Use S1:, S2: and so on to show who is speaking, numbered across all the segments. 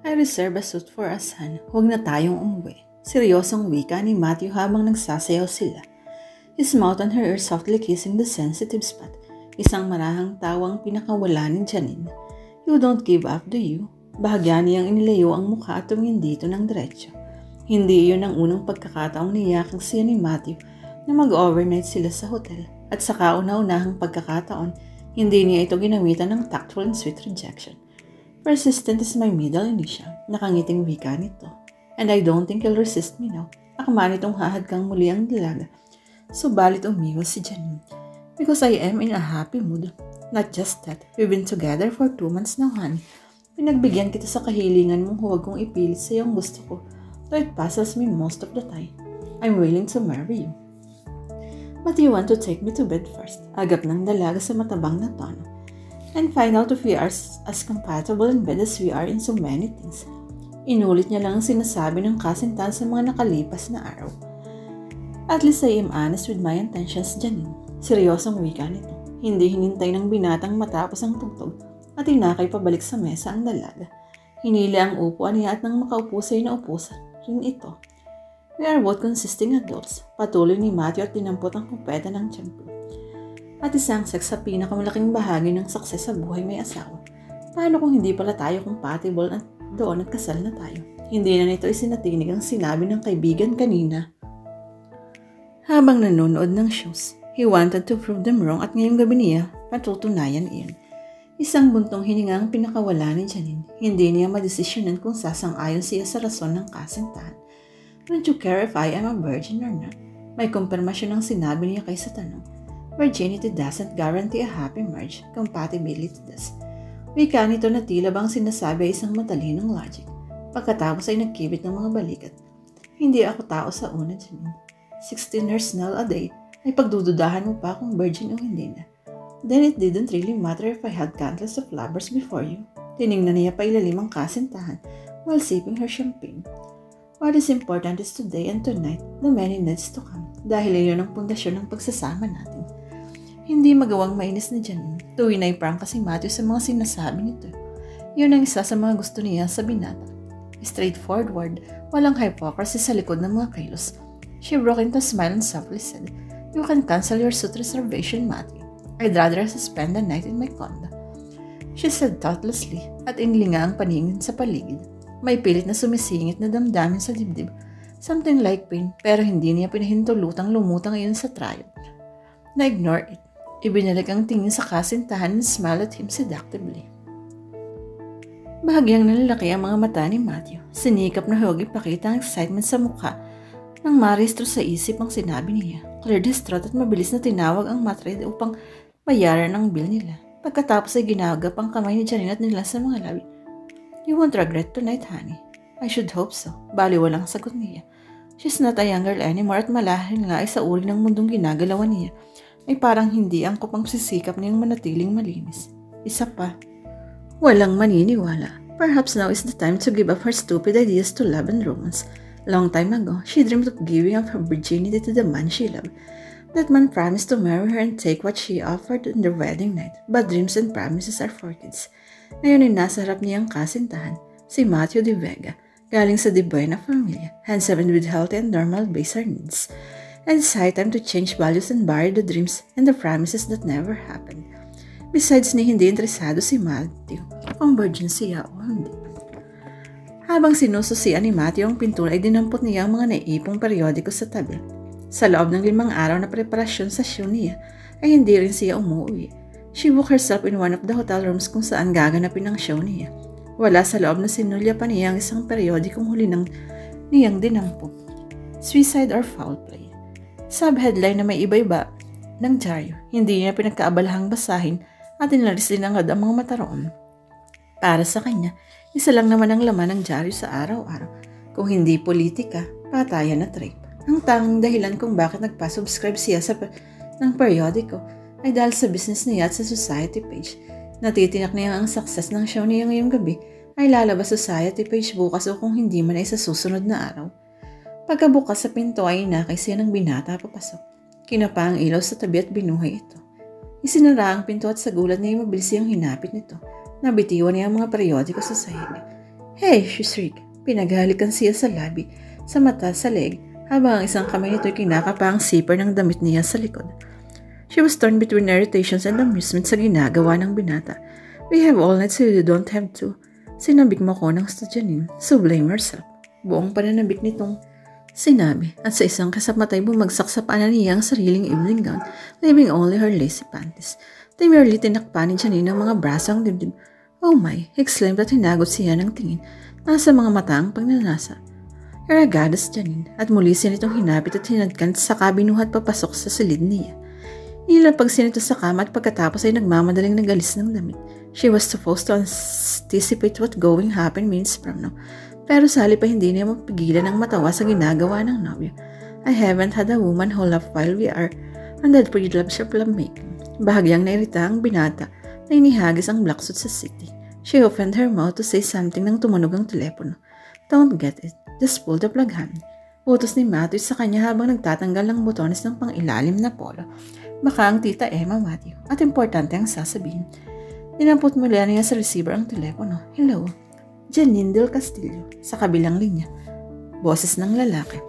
S1: I reserve a suit for Asan. Huwag na tayong umuwi. Seryosong wika ni Matthew habang nagsasayaw sila. His mouth on her ear softly kissing the sensitive spot. Isang marahang tawang pinakawala ni Janine. You don't give up, do you? Bahagya niyang inilayo ang mukha at tumingin dito ng diretso. Hindi iyon ang unang pagkakataong niyakang siya ni Matthew na mag-overnight sila sa hotel. At sa kauna-unahang pagkakataon, hindi niya ito ginamitan ng tactful and sweet rejection. Persistent is my middle initial. Nakangiting wika nito. And I don't think you'll resist me now. Akma nitong hahadkang muli ang dalaga. Subalit umiwas si Janine. Because I am in a happy mood. Not just that, we've been together for 2 months now, honey. Pinagbigyan kita sa kahilingan mong huwag kong ipilit sa iyong gusto ko. Though it passes me most of the time. I'm willing to marry you. But you want to take me to bed first. Agap ng dalaga sa matabang na tono. And find out if we are as compatible in bed as we are in so many things. Inulit niya lang ang sinasabi ng kasintahan sa mga nakalipas na araw. At least I am honest with my intentions, Janine. Seryosong wika nito. Hindi hinintay ng binatang matapos ang tugtog at inakay pabalik sa mesa ang dalaga. Hinili ang upuan niya at nang makaupo sa inaupusan rin ito. We are both consisting adults. Patuloy ni Matthew at dinampot ang kumpeta ng tiyempo. At isang sex sa pinakamalaking bahagi ng sukses sa buhay may asawa. Paano kung hindi pala tayo compatible at doon at kasal na tayo? Hindi na nito isinatinig ang sinabi ng kaibigan kanina. Habang nanonood ng shows, he wanted to prove them wrong at ngayong gabi niya patutunayan iyon. Isang buntong hininga ang pinakawala ni Janine. Hindi niya madesisyonan kung sasang-ayon siya sa rason ng kasintahan. Don't you care if I am a virgin or not? May kumpirmasyon ang sinabi niya kaysa tanong. Virginity doesn't guarantee a happy marriage. Compatibility does. Wika nito na tila bang sinasabi ay isang matalinong logic. Pagkatapos ay nagkibit ng mga balikat. Hindi ako tao sa una, Janine. 16 years now a day ay pagdududahan mo pa kung virgin o hindi na. Then it didn't really matter if I had countless of lovers before you. Tiningnan niya pa ilalim ang kasintahan while sipping her champagne. What is important is today and tonight, the many nights to come. Dahil iyon ang pundasyon ng pagsasama natin. Hindi magawang mainis ni Janine. Tuwin ay prangka si Matthew sa mga sinasabi nito. Yun ang isa sa mga gusto niya sa binata. Straightforward, walang hypocrisy sa likod ng mga kilos. She broke into a smile and softly said, You can cancel your suit reservation, Matthew. I'd rather spend the night in my condo. She said thoughtlessly at inlinga ang paningin sa paligid. May pilit na sumisingit na damdamin sa dibdib. Something like pain, pero hindi niya pinahintulutang lumutang iyon sa trial. Na-ignore it. Ibinalik ang tingin sa kasintahan and smiled at him seductively. Bahagyang nalalaki ang mga mata ni Matthew. Sinikap na huwag ipakita ang excitement sa mukha nang maristro sa isip ang sinabi niya. Clear distraught at mabilis na tinawag ang matride upang bayaran ang bill nila. Pagkatapos ay ginagap ang kamay ni Janine at nila sa mga labi. You won't regret tonight, honey. I should hope so. Baliwalang sagot niya. She's not a young girl anymore at malahil nga ay sa uri ng mundong ginagalawan niya. Ay parang hindi angkop ang sisikap niyang manatiling malinis. Isa pa. Walang maniniwala. Perhaps now is the time to give up her stupid ideas to love and romance. Long time ago, she dreamed of giving up her virginity to the man she loved. That man promised to marry her and take what she offered on their wedding night. But dreams and promises are for kids. Ngayon ay nasa harap niya ang kasintahan, si Matthew de Vega, galing sa De Buena Familia, handsome and with healthy and normal basic needs. And it's high time to change values and bury the dreams and the promises that never happened. Besides ni hindi interesado si Matthew kung virgin siya o hindi. Habang sinususian ni Matthew ang pintura ay dinampot niya ang mga naipong periodiko sa tabi. Sa loob ng 5 araw na preparasyon sa show niya ay hindi rin siya umuwi. She booked herself in one of the hotel rooms kung saan gaganapin ang show niya. Wala sa loob na sinulya pa niya ang isang periodikong huli ng niyang dinampot. Suicide or Foul Play. Subheadline na may iba-iba ng dyaryo. Hindi niya pinagkaabalahang basahin at inalis din agad ang mga mata roon. Para sa kanya, isa lang naman ang laman ng dyaryo sa araw-araw. Kung hindi politika, patayan at rape. Ang tanging dahilan kung bakit nagpa-subscribe siya ng periodiko ay dahil sa business niya at sa society page. Natitiyak niya ang success ng show niya ngayong gabi ay lalabas sa society page bukas o kung hindi man ay sa susunod na araw. Pagkabukas sa pinto ay inakay siya ng binata papasok. Kinapa ang ilaw sa tabi at binuhay ito. Isinara ang pinto at sa gulat niya ay mabilis siyang hinapit nito. Nabitiwan niya ang mga periodiko sa sahig. Hey, she shrieked. Pinaghalikan siya sa labi, sa mata, sa leg, habang ang isang kamay nito'y kinakapa ang zipper ng damit niya sa likod. She was torn between irritations and amusement sa ginagawa ng binata. We have all night so you don't have to. Sinabik mo ko ng Janine, so blame yourself. Buong pananabik nitong sinabi at sa isang kasamatay bumagsak sa paanan niya ang sariling evening gown, leaving only her lacy panties. Merely tinakpan ni Janine ang mga braso ang dibdib. Oh my, he exclaimed at hinagot siya ng tingin. Nasa mga mata ang pagnanasa. You're a goddess, Janine, at muli siya nitong hinapit at hinadkan sa kabinuhat papasok sa silid niya. Nilapag siya nito sa kama at pagkatapos ay nagmamadaling nagalis ng damit. She was supposed to anticipate what going happen means from now. Pero sa halip ay hindi niya mapigilan ang matawa sa ginagawa ng nobyo. I haven't had a woman hold up while we are on that privilege of lovemaking. Bahagyang nairita ang binata na inihagis ang black suit sa city. She opened her mouth to say something nang tumunog ang telepono. Don't get it. Just pull the plug, honey. Utos ni Matthew sa kanya habang nagtatanggal ng botones ng pang-ilalim na polo. Baka ang tita Emma, Matthew. At importante ang sasabihin. Dinampot mula niya sa receiver ang telepono. Hello. Janine del Castillo. Sa kabilang linya. Boses ng lalaki.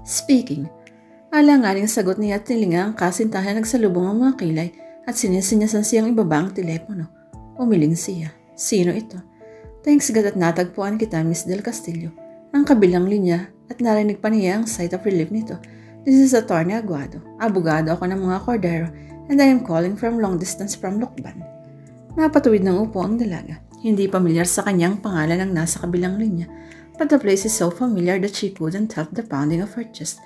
S1: Speaking. Alanganing sagot niya at nilinga ang kasintahan nagsalubong ang mga kilay at sinisinyasan siyang ibaba ang telepono. Umiling siya. Sino ito? Thanks God at natagpuan kita, Miss Del Castillo. Ang kabilang linya at narinig pa niya ang sigh of relief nito. This is Attorney Aguado. Abogado ako ng mga Cordero and I am calling from long distance from Lucban. Napatuwid ng upo ang dalaga. Hindi pamilyar sa kanyang pangalan ang nasa kabilang linya, but the place is so familiar that she couldn't help the pounding of her chest.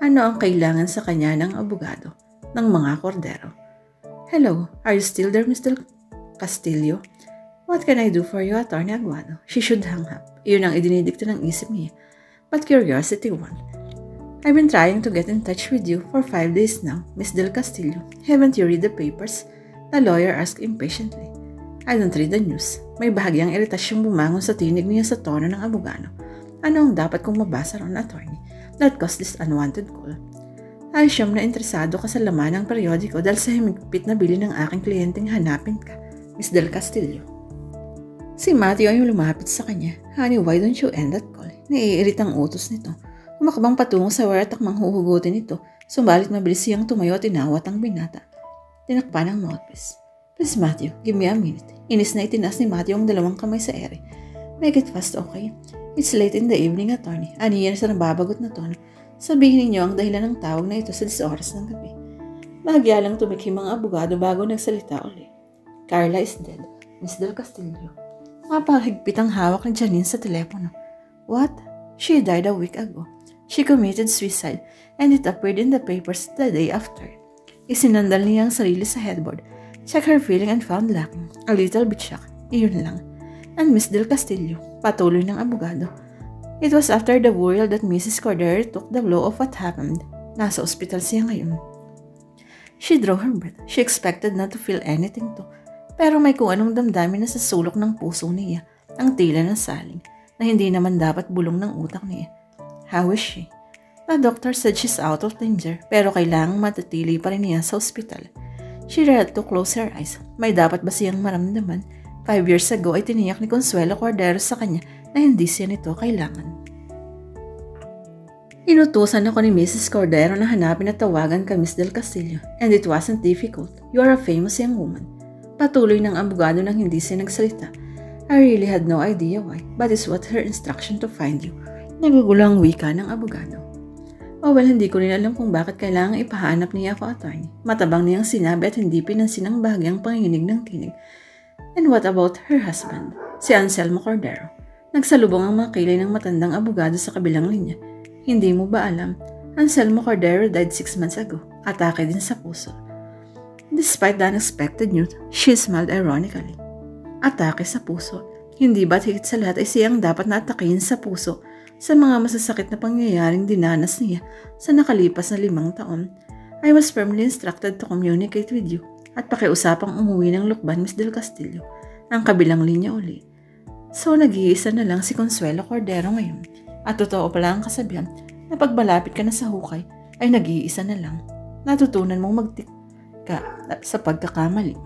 S1: Ano ang kailangan sa kanya ng abogado, ng mga Cordero? Hello, are you still there, Miss Del Castillo? What can I do for you, Attorney Aguado? She should hang up. Iyon ang idinidikta ng isip niya. But curiosity won. I've been trying to get in touch with you for 5 days now, Miss Del Castillo. Haven't you read the papers? The lawyer asked impatiently. I don't read the news. May bahagyang iritasyong bumangon sa tinig niya sa tono ng abogado. Ano ang dapat kong mabasa ron, Attorney? That caused this unwanted call. I assume na interesado ka sa laman ng periodiko dahil sa himigpit na bili ng aking kliyenteng hanapin ka, Miss Del Castillo. Si Matthew ay lumapit sa kanya. Honey, why don't you end that call? Naiirit ang utos nito. Umakbang patungo sa wire at takmang huhugutin ito. Subalit mabilis siyang tumayo at inawat ang binata. Tinakpan ang mouthpiece. Please Matthew, give me a minute. Inis na itinas ni Matthew ang dalawang kamay sa ere. Make it fast, okay? It's late in the evening, Attorney. Aniyan sa nababagot na tono. Sabihin ninyo ang dahilan ng tawag na ito sa 10 oras ng gabi. Bahagya lang tumikhim ang abogado bago nagsalita ulit. Carla is dead, Miss Del Castillo. Mapahigpit ang hawak ni Janine sa telepono. What? She died a week ago. She committed suicide and it appeared in the papers the day after. Isinandal niya ang sarili sa headboard. Checked her feeling and found lacking. A little bit shocked. Iyon lang. And Miss Del Castillo, patuloy ng abogado. It was after the burial that Mrs. Cordero took the blow of what happened. Nasa ospital siya ngayon. She drew her breath. She expected not to feel anything too. Pero may kung anong damdamin na sa sulok ng puso niya, ang tila ng saling, na hindi naman dapat bulong ng utak niya. How is she? The doctor said she's out of danger, pero kailangang matatili pa rin niya sa ospital. She tried to close her eyes. May dapat ba siyang maramdaman? 5 years ago ay tiniyak ni Consuelo Cordero sa kanya na hindi siya nito kailangan. Inutusan ako ni Mrs. Cordero na hanapin at tawagan ka Miss Del Castillo, and it wasn't difficult. You are a famous young woman. Patuloy ng abogado nang hindi siya nagsalita. I really had no idea why, but it's what her instruction to find you. Nagugulang wika ng abogado. Oh well, hindi ko rin alam kung bakit kailangang ipahanap niya ako, Attorney. Matabang niyang sinabi at hindi pinansin ang bahagyang panginginig ng kinig. And what about her husband? Si Anselmo Cordero. Nagsalubong ang mga kilay ng matandang abogado sa kabilang linya. Hindi mo ba alam? Anselmo Cordero died 6 months ago. Atake din sa puso. Despite the unexpected news, she smiled ironically. Atake sa puso. Hindi ba't higit sa lahat ay siyang dapat na atakihin sa puso sa mga masasakit na pangyayaring dinanas niya sa nakalipas na 5 taon? I was firmly instructed to communicate with you at pakiusapang umuwi ng Lucban, Miss Del Castillo. Ang kabilang linya uli. So nag-iisa na lang si Consuelo Cordero ngayon. At totoo pala ang kasabihan na pag malapit ka na sa hukay ay nag-iisa na lang. Natutunan mong magtik ka sa pagkakamali.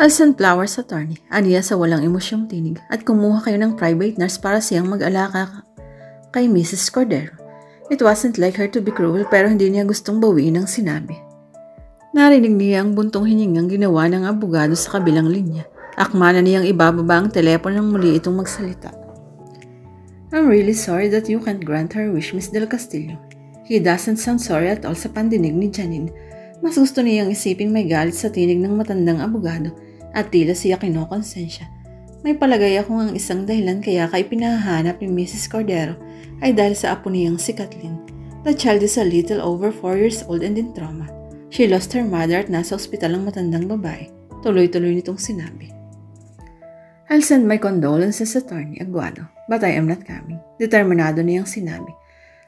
S1: Sunflower's attorney, aniya sa walang emosyong tinig at kumuha kayo ng private nurse para siyang mag-alaka kay Mrs. Cordero. It wasn't like her to be cruel pero hindi niya gustong bawiin ang sinabi. Narinig niya ang buntong hiningang ginawa ng abogado sa kabilang linya. Akma na niyang ibababa ang telepono nang muli itong magsalita. I'm really sorry that you can't grant her wish, Miss Del Castillo. He doesn't sound sorry at all sa pandinig ni Janine. Mas gusto niyang isiping may galit sa tinig ng matandang abogado at tila siya kinokonsensya. May palagay akong ang isang dahilan kaya kay pinahanap ni Mrs. Cordero ay dahil sa apo niyang si Kathleen. The child is a little over 4 years old and in trauma. She lost her mother at nasa ospital ang matandang babae. Tuloy-tuloy nitong sinabi. I'll send my condolences, Attorney Aguado, but I am not coming. Determinado niyang sinabi.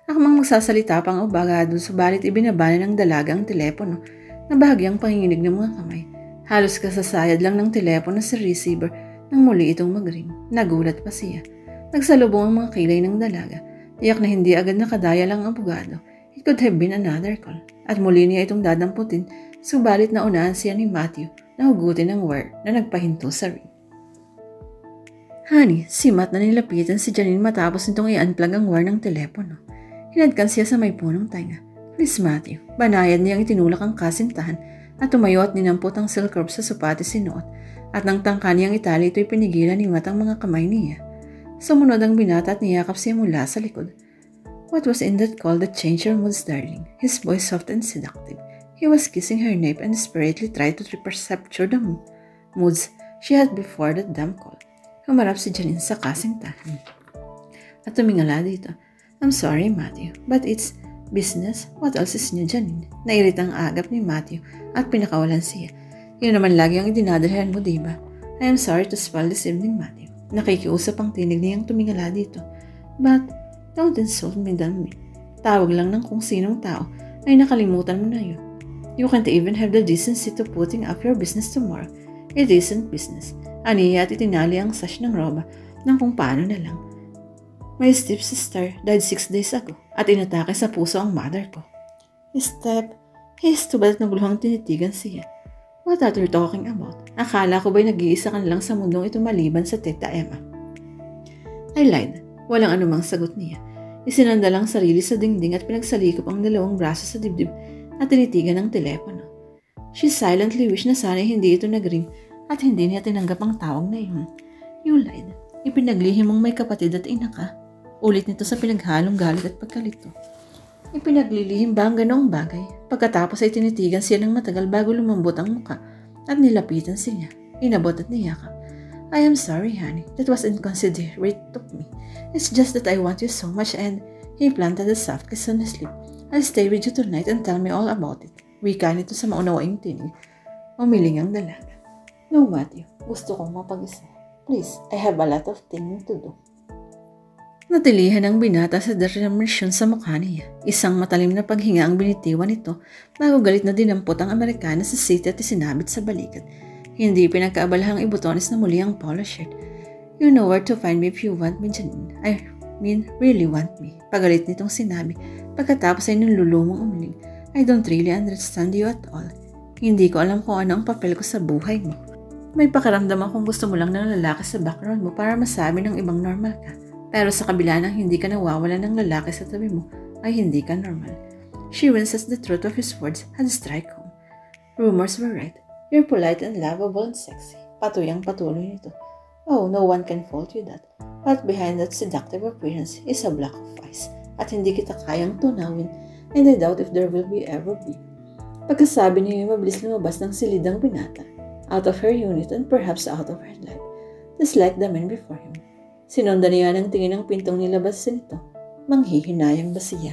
S1: Akmang magsasalita pang abogado subalit ibinabana ng dalaga ang telepono na bahagyang panginginig ng mga kamay. Halos kasasayad lang ng telepono sa receiver nang muli itong mag-ring. Nagulat pa siya. Nagsalubong ang mga kilay ng dalaga. Tiyak na hindi agad nakadaya lang ang abogado. It could have been another call. At muli niya itong dadamputin subalit naunahan siya ni Matthew na hugutin ang wire na nagpahinto sa ring. Honey, simat na nilapitan si Janine matapos nitong i-unplug ang wire ng telepono. Hinadkan siya sa may punong tainga. Please Matthew, banayad niyang itinulak ang kasintahan at tumayo at ninampot ang silk rope sa sapatos sinuot at nang tangka niyang itali ito'y pinigilan ni Matt ang mga kamay niya. Sumunod ang binata at niyakap siya mula sa likod. What was in that call that changed her moods, darling? His voice soft and seductive. He was kissing her nape and desperately tried to repercepture the moods she had before that damn call. Humarap si Janine sa kasintahan. At tumingala dito. I'm sorry, Matthew, but it's business. What else is new, Janine? Nairit ang agap ni Matthew at pinakawalan siya. Yun naman lagi ang idinadalhan mo, diba? I am sorry to spoil this evening, Matthew. Nakikiusap ang tinig niyang tumingala dito. But don't insult me, Danny. Tawag lang ng kung sinong tao ay nakalimutan mo na yun. You can't even have the decency to putting up your business tomorrow. It isn't business. Aniya at itinali ang sash ng roba ng kung paano na lang. My stepsister died 6 days ago at inatake sa puso ang mother ko. Tubalat na guluhang tinitigan siya. What are you talking about? Akala ko ba'y nag-iisa ka lang sa mundong ito maliban sa Teta Emma? I lied. Walang anumang sagot niya. Isinanda lang sarili sa dingding at pinagsalikop ang dalawang braso sa dibdib at tinitigan ng telepono. She silently wished na sana hindi ito nag-ring at hindi niya tinanggap ang tawag na iyon. You lied. Ipinaglihim mong may kapatid at ina ka. Ulit nito sa pinaghalong galit at pagkalito. Ipinaglilihim ba ang ganoong bagay? Pagkatapos ay tinitigan siya ng matagal bago lumambot ang muka at nilapitan siya. Inabot at niyakap. I am sorry, honey. That was inconsiderate of me. It's just that I want you so much and he planted a soft kiss on his lip. I'll stay with you tonight and tell me all about it. Wika nito sa maunawaing tinig. Umiling ang dalaga. No, Matthew. Gusto kong mapag-isa. Please, I have a lot of things to do. Natilihan ang binata sa determinasyon sa mukha niya. Isang matalim na paghinga ang binitiwan nito bago galit na dinampot ang Amerikana sa city at isinabit sa balikat. Hindi pinagkaabalahang ibutones na muli ang polo shirt. You know where to find me if you want me, Janine. I mean, really want me. Pagalit nitong sinabi. Pagkatapos ay nilulumong umiling. I don't really understand you at all. Hindi ko alam kung ano ang papel ko sa buhay mo. May pakiramdam akong gusto mo lang ng lalaki sa background mo para masabi ng ibang normal ka. Pero sa kabila ng hindi ka nawawala ng lalaki sa tabi mo, ay hindi ka normal. She winces the truth of his words had strike home. Rumors were right. You're polite and lovable and sexy. Patuyang patuloy nito. Oh, no one can fault you that. But behind that seductive appearance is a block of ice. At hindi kita kayang tunawin, and I doubt if there will be ever be. Pagkasabi niya mabilis lumabas ng silidang binata. Out of her unit and perhaps out of her life, just like the men before him. Sinundan niya ng tingin ng pintong nilabasan nito. Manghihinayang ba siya?